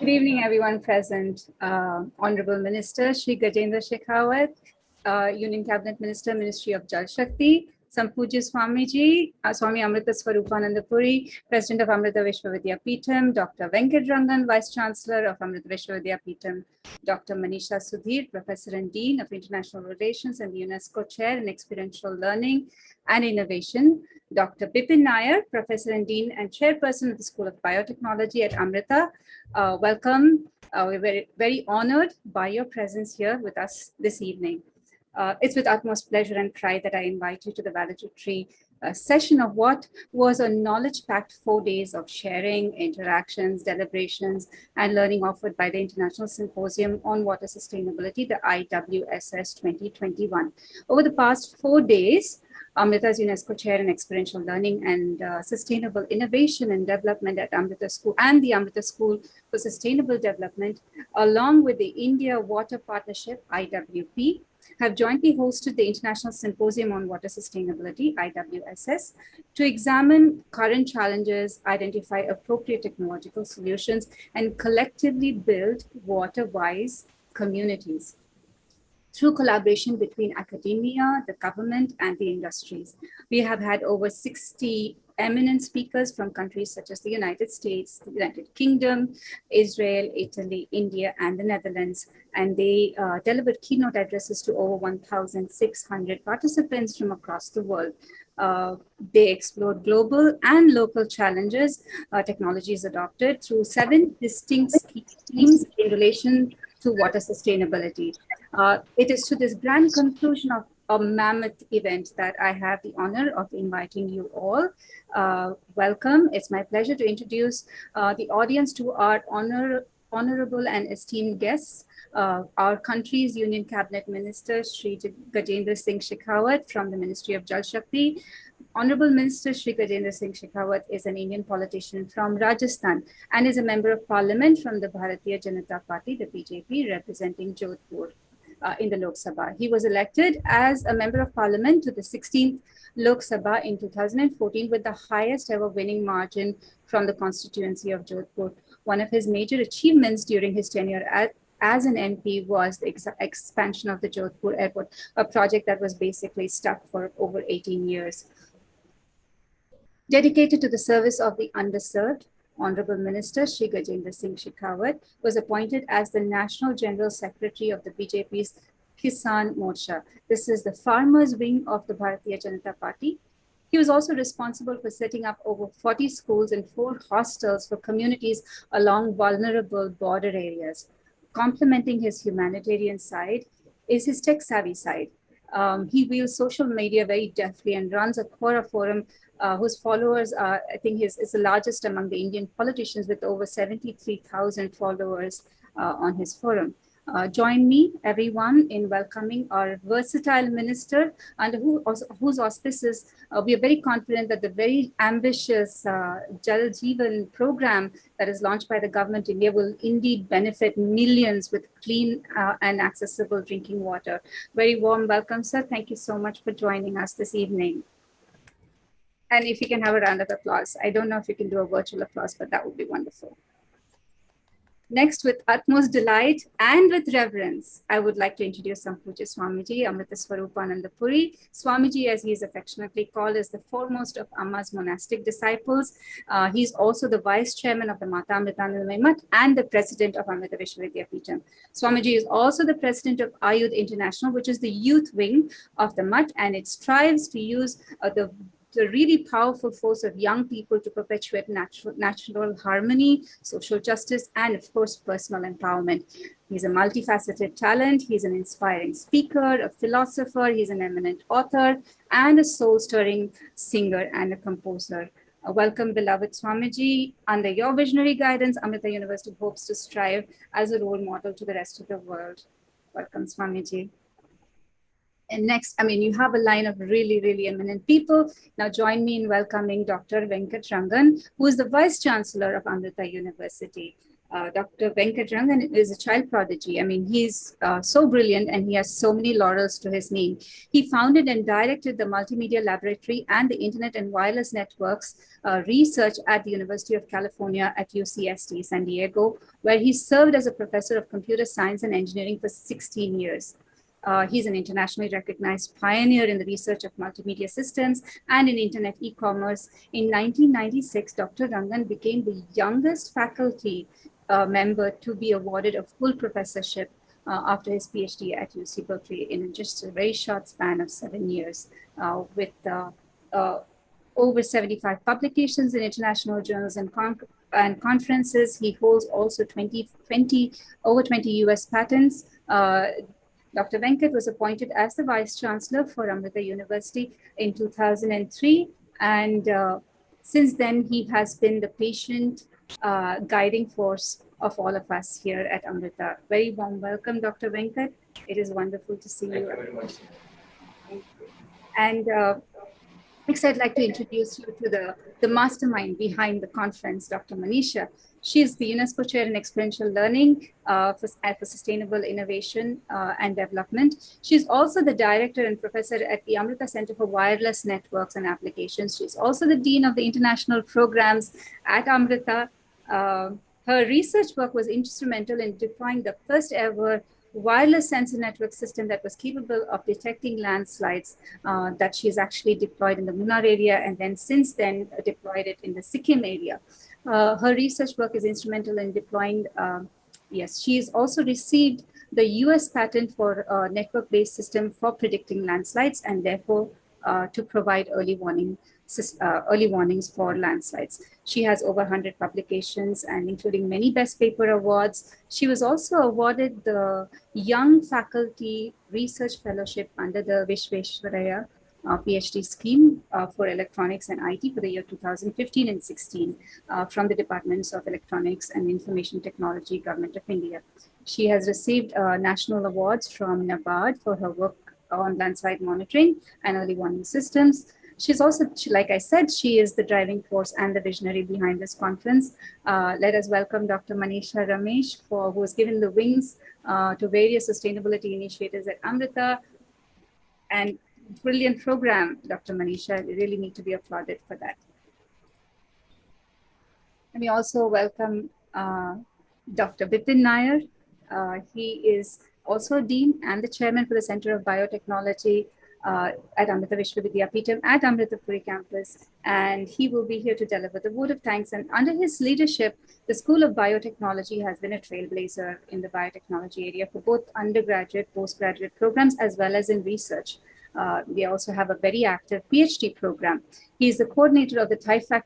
Good evening, everyone present. Honorable Minister Shri Gajendra Shekhawat, Union Cabinet Minister, Ministry of Jal Shakti, Sampujya Swamiji, Swami Amrita Swarupananda Puri, President of Amrita Vishwavidya Peetham, Dr. Venkat Rangan, Vice Chancellor of Amrita Vishwavidya Peetham, Dr. Manisha Sudhir, Professor and Dean of International Relations and the UNESCO Chair in Experiential Learning and Innovation, Dr. Bipin Nair, Professor and Dean and Chairperson of the School of Biotechnology at Amrita. Welcome. We're very, very honored by your presence here with us this evening. It's with utmost pleasure and pride that I invite you to the valedictory session of what was a knowledge-packed 4 days of sharing, interactions, deliberations, and learning offered by the International Symposium on Water Sustainability, the IWSS2021. Over the past 4 days, Amrita's UNESCO Chair in Experiential Learning and Sustainable Innovation and Development at Amrita School and the Amrita School for Sustainable Development, along with the India Water Partnership, IWP, have jointly hosted the International Symposium on Water Sustainability, IWSS, to examine current challenges, identify appropriate technological solutions, and collectively build water-wise communities through collaboration between academia, the government, and the industries. We have had over 60 eminent speakers from countries such as the United States, the United Kingdom, Israel, Italy, India, and the Netherlands. And they delivered keynote addresses to over 1,600 participants from across the world. They explored global and local challenges, technologies adopted through 7 distinct themes in relation to water sustainability. It is to this grand conclusion of a mammoth event that I have the honor of inviting you all. Welcome. It's my pleasure to introduce the audience to our honorable and esteemed guests, our country's Union Cabinet Minister, Shri Gajendra Singh Shekhawat from the Ministry of Jal Shakti. Honorable Minister Shri Gajendra Singh Shekhawat is an Indian politician from Rajasthan and is a member of parliament from the Bharatiya Janata Party, the BJP, representing Jodhpur in the Lok Sabha. He was elected as a member of parliament to the 16th Lok Sabha in 2014 with the highest ever winning margin from the constituency of Jodhpur. One of his major achievements during his tenure as an MP was the expansion of the Jodhpur airport, a project that was basically stuck for over 18 years. Dedicated to the service of the underserved, Honorable Minister Shri Gajendra Singh Shekhawat was appointed as the National General Secretary of the BJP's Kisan Morcha. This is the farmers' wing of the Bharatiya Janata Party. He was also responsible for setting up over 40 schools and 4 hostels for communities along vulnerable border areas. Complementing his humanitarian side is his tech-savvy side. He wields social media very deftly and runs a Quora forum whose followers are, I think, is the largest among the Indian politicians with over 73,000 followers on his forum. Join me, everyone, in welcoming our versatile minister under whose auspices we are very confident that the very ambitious Jal Jeevan program that is launched by the government India will indeed benefit millions with clean and accessible drinking water. Very warm welcome, sir. Thank you so much for joining us this evening. And if you can have a round of applause. I don't know if you can do a virtual applause, but that would be wonderful. Next, with utmost delight and with reverence, I would like to introduce Sampujya Swamiji, Amrita Swarupananda Puri. Swamiji, as he is affectionately called, is the foremost of Amma's monastic disciples. He's also the vice chairman of the Mata Amritanandamayi Math and the president of Amrita Vishwavidya Peetham. Swamiji is also the president of Ayudh International, which is the youth wing of the Math, and it strives to use the really powerful force of young people to perpetuate natural harmony, social justice, and of course, personal empowerment. He's a multifaceted talent. He's an inspiring speaker, a philosopher. He's an eminent author and a soul-stirring singer and a composer. Welcome, beloved Swamiji. Under your visionary guidance, Amrita University hopes to strive as a role model to the rest of the world. Welcome, Swamiji. And next, you have a line of really, really eminent people. Now join me in welcoming Dr. Venkat Rangan, who is the Vice Chancellor of Amrita University. Dr. Venkatrangan is a child prodigy. I mean, he's so brilliant and he has so many laurels to his name. He founded and directed the Multimedia Laboratory and the Internet and Wireless Networks research at the University of California at UCSD, San Diego, where he served as a professor of computer science and engineering for 16 years. He's an internationally recognized pioneer in the research of multimedia systems and in internet e-commerce. In 1996, Dr. Rangan became the youngest faculty member to be awarded a full professorship after his PhD at UC Berkeley in just a very short span of 7 years, with over 75 publications in international journals and conferences. He holds also over 20 US patents. Dr. Venkat was appointed as the Vice Chancellor for Amrita University in 2003. And since then, he has been the patient guiding force of all of us here at Amrita. Very warm welcome, Dr. Venkat. It is wonderful to see you. Thank you very much. And next, I'd like to introduce you to the mastermind behind the conference, Dr. Manisha. She is the UNESCO Chair in Experiential Learning for Sustainable Innovation and Development. She's also the Director and Professor at the Amrita Center for Wireless Networks and Applications. She's also the Dean of the International Programs at Amrita. Her research work was instrumental in deploying the first ever wireless sensor network system that was capable of detecting landslides that she's actually deployed in the Munnar area, and then since then deployed it in the Sikkim area. Her research work is instrumental in deploying, she's also received the US patent for a network-based system for predicting landslides and therefore to provide early warnings for landslides. She has over 100 publications and including many best paper awards. She was also awarded the Young Faculty Research Fellowship under the Vishveshwaraya PhD scheme for electronics and IT for the year 2015 and 16 from the Departments of Electronics and Information Technology, Government of India. She has received national awards from NABARD for her work on landslide monitoring and early warning systems. She's also, like I said, she is the driving force and the visionary behind this conference. Let us welcome Dr. Manisha Ramesh, who has given the wings to various sustainability initiatives at Amrita. And brilliant program, Dr. Manisha. You really need to be applauded for that. Let me also welcome Dr. Vipin Nair. He is also Dean and the Chairman for the Center of Biotechnology at Amrita Vishwavidyapeetham at Amritapuri campus. And he will be here to deliver the vote of thanks. And under his leadership, the School of Biotechnology has been a trailblazer in the biotechnology area for both undergraduate, postgraduate programs, as well as in research. We also have a very active PhD program. He is the coordinator of the TIFAC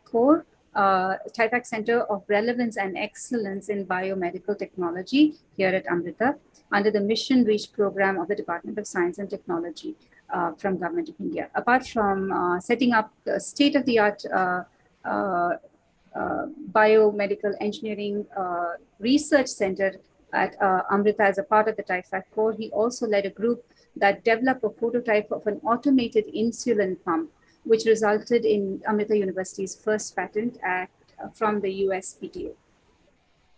Center of Relevance and Excellence in Biomedical Technology here at Amrita under the Mission Reach program of the Department of Science and Technology from Government of India. Apart from setting up the state-of-the-art biomedical engineering research center at Amrita as a part of the TIFAC core, he also led a group that developed a prototype of an automated insulin pump, which resulted in Amrita University's first patent from the USPTO.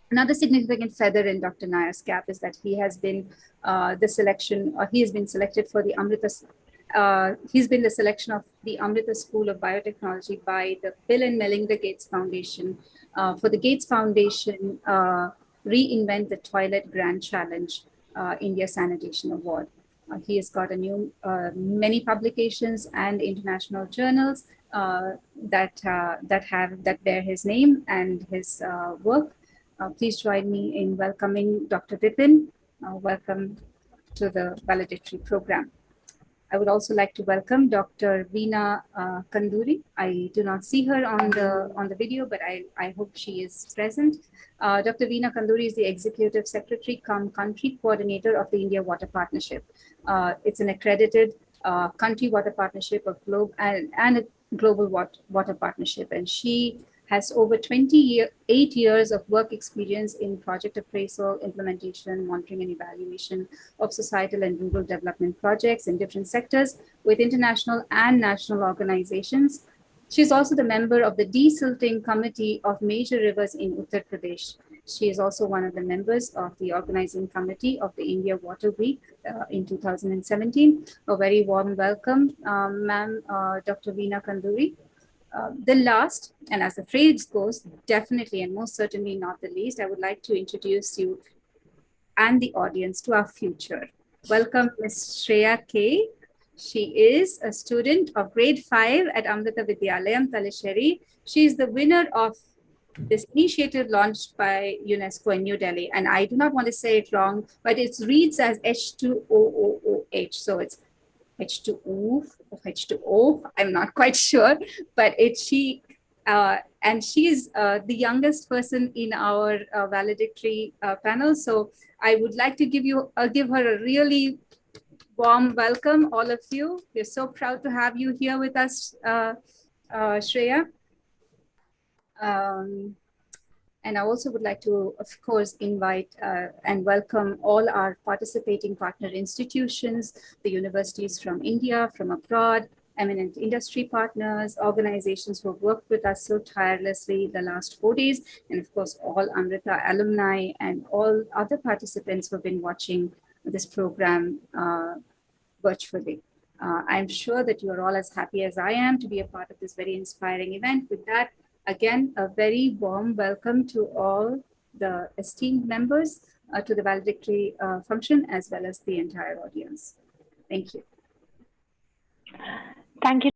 Another significant feather in Dr. Nair's cap is that he has been selected for the Amrita. He's been the selection of the Amrita School of Biotechnology by the Bill and Melinda Gates Foundation for the Gates Foundation Reinvent the Toilet Grand Challenge India Sanitation Award. He has got many publications and international journals that bear his name and his work. Please join me in welcoming Dr. Vipin. Welcome to the valedictory program. I would also like to welcome Dr. Veena Kanduri. I do not see her on the video, but I hope she is present. Dr. Veena Kanduri is the Executive Secretary cum Country Coordinator of the India Water Partnership. It's an accredited country water partnership of and a global water partnership. And she has over 28 years of work experience in project appraisal, implementation, monitoring, and evaluation of societal and rural development projects in different sectors with international and national organizations. She's also the member of the Desilting Committee of Major Rivers in Uttar Pradesh. She is also one of the members of the organizing committee of the India Water Week in 2017. A very warm welcome, ma'am, Dr. Veena Kanduri. The last, and as the phrase goes, definitely and most certainly not the least, I would like to introduce you and the audience to our future. Welcome, Ms. Shreya K. She is a student of grade 5 at Amrita Vidyalayam, Talisheri. She is the winner of this initiative launched by UNESCO in New Delhi. And I do not want to say it wrong, but it reads as H2OOOH. So it's H2O, H2O, I'm not quite sure, but and she is the youngest person in our valedictory panel. So I would like to give her a really warm welcome, all of you. We're so proud to have you here with us, Shreya. And I also would like to, of course, invite and welcome all our participating partner institutions, the universities from India, from abroad, eminent industry partners, organizations who have worked with us so tirelessly the last 4 days, and of course, all Amrita alumni and all other participants who have been watching this program virtually. I'm sure that you are all as happy as I am to be a part of this very inspiring event. With that, again, a very warm welcome to all the esteemed members to the valedictory function, as well as the entire audience. Thank you. Thank you.